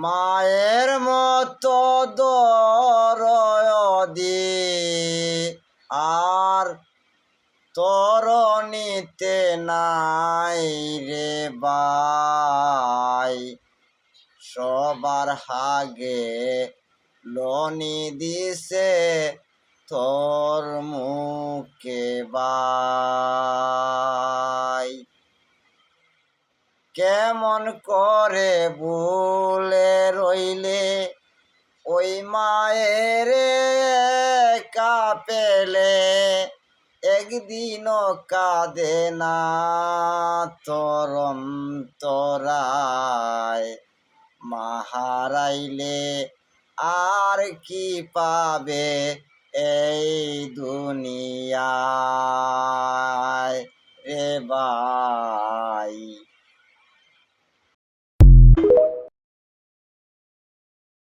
মায়ের মতো দরদি আর তরণীতে নাই রে বাই, সবার হাগে লনি দিছে তোর মুখে বাই। কেমন করে ভুলে রইলে ওই মায়ের একা পেলে, একদিনও কাঁদে না তোর অন্তরায়। মা হারাইলে আর কি পাবে এই দুনিয়ায় রে ভাই।